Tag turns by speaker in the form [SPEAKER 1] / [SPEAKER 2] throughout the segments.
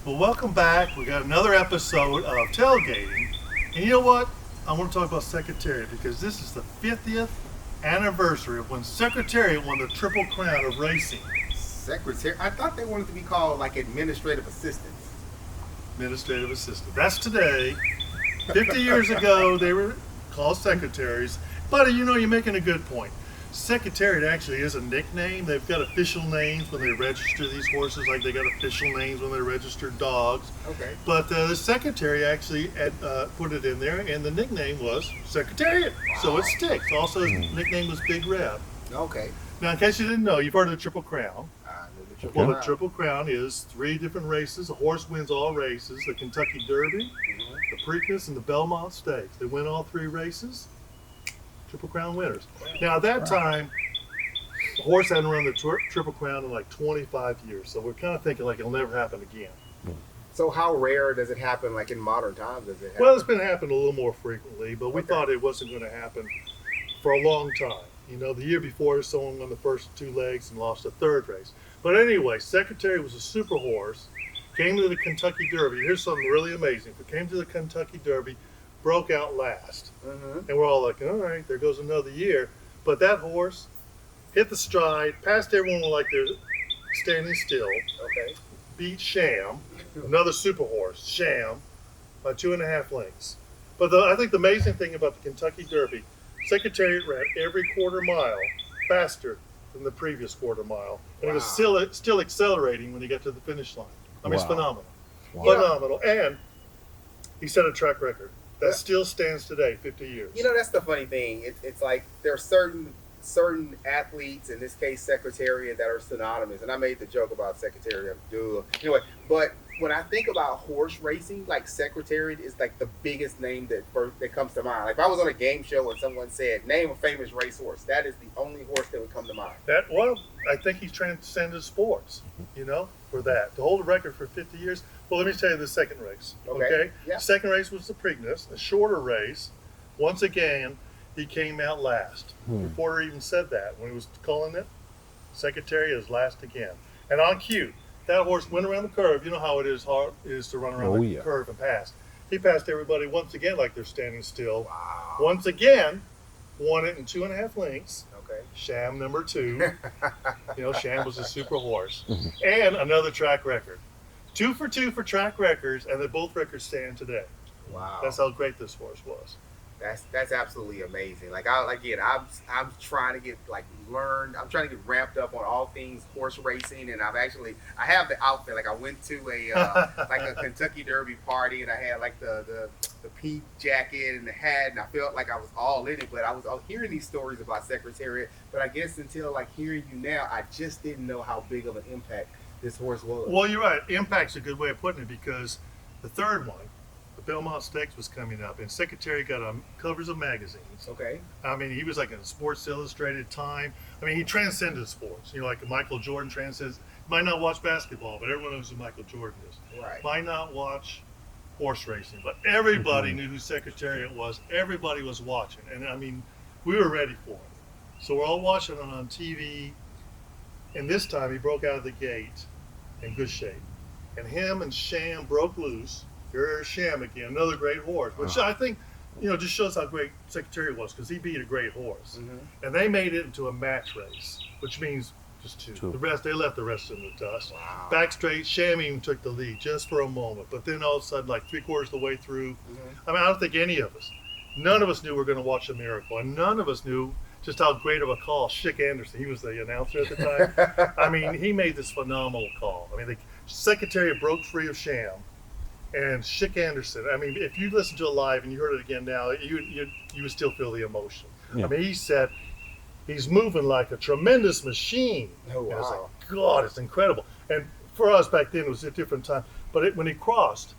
[SPEAKER 1] Well, welcome back. We got another episode of Tailgating. And you know what? I want to talk about Secretariat because this is the 50th anniversary of when Secretariat won the Triple Crown of racing.
[SPEAKER 2] Secretary? I thought they wanted to be called like administrative assistants.
[SPEAKER 1] Administrative assistant. That's today. 50 years ago, they were called secretaries. But you know, you're making a good point. Secretariat actually is a nickname. They've got official names when they register these horses, like they got official names when they register dogs.
[SPEAKER 2] Okay.
[SPEAKER 1] But the secretary actually put it in there, and the nickname was Secretariat.
[SPEAKER 2] Wow.
[SPEAKER 1] So it sticks. Also, his nickname was Big Red.
[SPEAKER 2] Okay.
[SPEAKER 1] Now, in case you didn't know, you've heard of the Triple Crown.
[SPEAKER 2] The Triple
[SPEAKER 1] Well,
[SPEAKER 2] Crown.
[SPEAKER 1] the Triple Crown is 3 different races. A horse wins all races: the Kentucky Derby, the Preakness, and the Belmont Stakes. They win all 3 races. Triple Crown winners. Now, at that time, the horse hadn't run the Triple Crown in like 25 years, so we're kind of thinking like it'll never happen again.
[SPEAKER 2] So how rare does it happen? Like in modern times, does it happen?
[SPEAKER 1] Well, it's been happening a little more frequently, but we
[SPEAKER 2] Okay.
[SPEAKER 1] thought it wasn't going to happen for a long time. You know, the year before, someone won the first 2 legs and lost the 3rd race. But anyway, Secretary was a super horse, came to the Kentucky Derby. Here's something really amazing. It came to the Kentucky Derby, broke out last.
[SPEAKER 2] Mm-hmm.
[SPEAKER 1] And we're all like, all right, there goes another year. But that horse hit the stride, passed everyone like they're standing still,
[SPEAKER 2] Okay.
[SPEAKER 1] beat Sham, another super horse, Sham, by 2.5 lengths. But I think the amazing thing about the Kentucky Derby, Secretariat ran every quarter mile faster than the previous quarter mile. And it was still accelerating when he got to the finish line. I mean, it's
[SPEAKER 3] Wow.
[SPEAKER 1] phenomenal.
[SPEAKER 3] Wow.
[SPEAKER 1] Phenomenal. And he set a track record that
[SPEAKER 2] Yeah.
[SPEAKER 1] still stands today, 50 years.
[SPEAKER 2] You know, that's the funny thing. It's like there are certain athletes, in this case Secretariat, that are synonymous. And I made the joke about Secretariat. Anyway, but when I think about horse racing, like Secretariat is like the biggest name that comes to mind. Like if I was on a game show and someone said, name a famous racehorse, that is the only horse that would come to mind.
[SPEAKER 1] Well, I think he's transcended sports, you know, for that. To hold a record for 50 years. Well, let me tell you the second race.
[SPEAKER 2] Okay. Yeah.
[SPEAKER 1] Second race was the Preakness, a shorter race. Once again, he came out last. The reporter even said that when he was calling it. Secretary is last again. And on cue, that horse went around the curve. You know how hard it is to run around the curve and pass. He passed everybody once again like they're standing still.
[SPEAKER 2] Wow.
[SPEAKER 1] Once again, won it in 2.5 lengths.
[SPEAKER 2] Okay.
[SPEAKER 1] Sham number 2. You know, Sham was a super horse. And another track record. 2 for 2 for track records, and both records stand today.
[SPEAKER 2] Wow.
[SPEAKER 1] That's how great this horse was.
[SPEAKER 2] That's absolutely amazing. Like I'm trying to get I'm trying to get ramped up on all things horse racing, and I have the outfit. Like I went to a like a Kentucky Derby party, and I had like the pink jacket and the hat, and I felt like I was all in it. But I was hearing these stories about Secretariat, but I guess until like hearing you now, I just didn't know how big of an impact this horse was.
[SPEAKER 1] Well, you're right. Impact's a good way of putting it because the third one, the Belmont Stakes, was coming up, and Secretary got on covers of magazines.
[SPEAKER 2] Okay.
[SPEAKER 1] I mean, he was like in Sports Illustrated, Time. I mean, he transcended sports. You know, like Michael Jordan transcends. You might not watch basketball, but everyone knows who Michael Jordan is.
[SPEAKER 2] Right.
[SPEAKER 1] Might not watch horse racing, but everybody knew who Secretariat was. Everybody was watching, and I mean, we were ready for him. So we're all watching it on TV, and this time he broke out of the gate in good shape. And him and Sham broke loose. Here's Sham again, another great horse, which I think, you know, just shows how great Secretariat was because he beat a great horse.
[SPEAKER 2] Mm-hmm.
[SPEAKER 1] And they made it into a match race, which means just two. The rest, they left the rest in the dust.
[SPEAKER 2] Wow.
[SPEAKER 1] Back straight, Sham even took the lead just for a moment, but then all of a sudden, like 3/4 of the way through, I mean, I don't think any of us, none of us knew we were going to watch a miracle, and none of us knew just how great of a call Schick Anderson, he was the announcer at the time. I mean, he made this phenomenal call. I mean, the Secretariat broke free of Sham, and Schick Anderson, I mean, if you listen to it live and you heard it again now, you would still feel the emotion.
[SPEAKER 3] Yeah.
[SPEAKER 1] I mean, he said, he's moving like a tremendous machine.
[SPEAKER 2] Oh, wow.
[SPEAKER 1] And I was like, God, it's incredible. And for us back then, it was a different time. But when he crossed,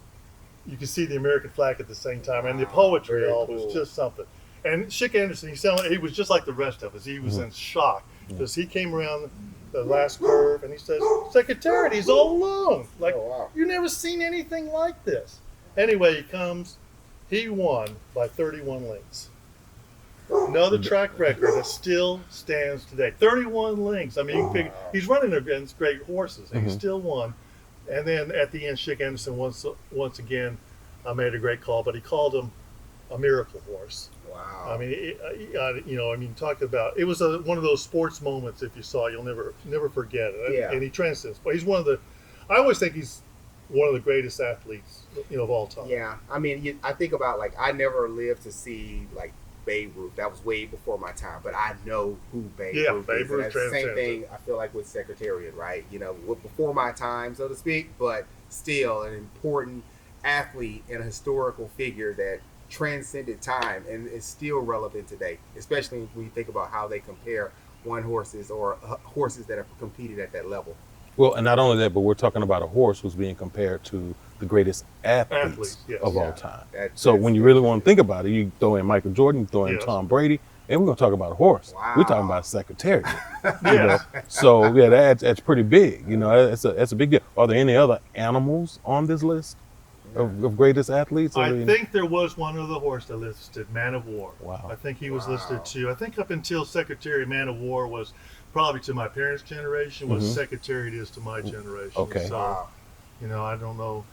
[SPEAKER 1] you could see the American flag at the same time. And the poetry
[SPEAKER 2] Very
[SPEAKER 1] all
[SPEAKER 2] cool.
[SPEAKER 1] was just something. And Schick Anderson, he was just like the rest of us. He was in shock because he came around the last curve and he says, Secretariat, he's all alone. Like,
[SPEAKER 2] Oh, wow.
[SPEAKER 1] you've never seen anything like this. Anyway, he comes, he won by 31 lengths. Another track record that still stands today. 31 lengths. I mean, you can figure, he's running against great horses, and he still won. And then at the end, Schick Anderson once again made a great call, but he called him a miracle horse.
[SPEAKER 2] Wow.
[SPEAKER 1] I mean, talk about it was one of those sports moments. If you saw, you'll never forget it.
[SPEAKER 2] Yeah.
[SPEAKER 1] And he transcends. But he's one of the. I always think he's one of the greatest athletes, of all time.
[SPEAKER 2] Yeah. I mean, I think about like I never lived to see like Babe Ruth. That was way before my time. But I know who Babe Ruth
[SPEAKER 1] Babe
[SPEAKER 2] is.
[SPEAKER 1] Ruth
[SPEAKER 2] And that's the same
[SPEAKER 1] transcends
[SPEAKER 2] thing I feel like with Secretariat, right? Before my time, so to speak, but still an important athlete and a historical figure that transcended time and is still relevant today, especially when you think about how they compare one horses or horses that have competed at that level.
[SPEAKER 3] Well, and not only that, but we're talking about a horse who's being compared to the greatest athletes
[SPEAKER 1] yes.
[SPEAKER 3] of
[SPEAKER 2] Yeah.
[SPEAKER 3] all time.
[SPEAKER 2] That's
[SPEAKER 3] When you really want to think about it, you throw in Michael Jordan, you throw in
[SPEAKER 1] Yes.
[SPEAKER 3] Tom Brady, and we're going to talk about a horse.
[SPEAKER 2] Wow.
[SPEAKER 3] We're talking about Secretariat.
[SPEAKER 1] Yes.
[SPEAKER 3] So yeah, that's pretty big. That's a big deal. Are there any other animals on this list of greatest athletes?
[SPEAKER 1] I think there was one other horse that listed, Man of War.
[SPEAKER 3] Wow.
[SPEAKER 1] I think he was
[SPEAKER 2] Wow.
[SPEAKER 1] listed too. I think up until Secretary, Man of War was probably to my parents' generation, what Secretariat is to my generation.
[SPEAKER 3] Okay.
[SPEAKER 1] So,
[SPEAKER 2] Wow.
[SPEAKER 1] I don't know,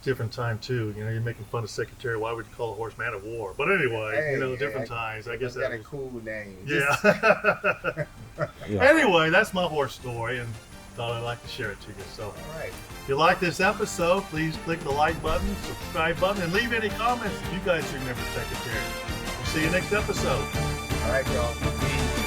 [SPEAKER 1] different time too. You're making fun of Secretary. Why would you call a horse Man of War? But anyway,
[SPEAKER 2] Hey,
[SPEAKER 1] different times. I guess
[SPEAKER 2] got
[SPEAKER 1] that
[SPEAKER 2] a
[SPEAKER 1] was,
[SPEAKER 2] cool name.
[SPEAKER 1] yeah.
[SPEAKER 3] Yeah.
[SPEAKER 1] Anyway, that's my horse story, and thought I'd like to share it to you. So,
[SPEAKER 2] All right.
[SPEAKER 1] if you like this episode, please click the like button, subscribe button, and leave any comments if you guys remember Secretary. We'll see you next episode.
[SPEAKER 2] All right, y'all. Peace.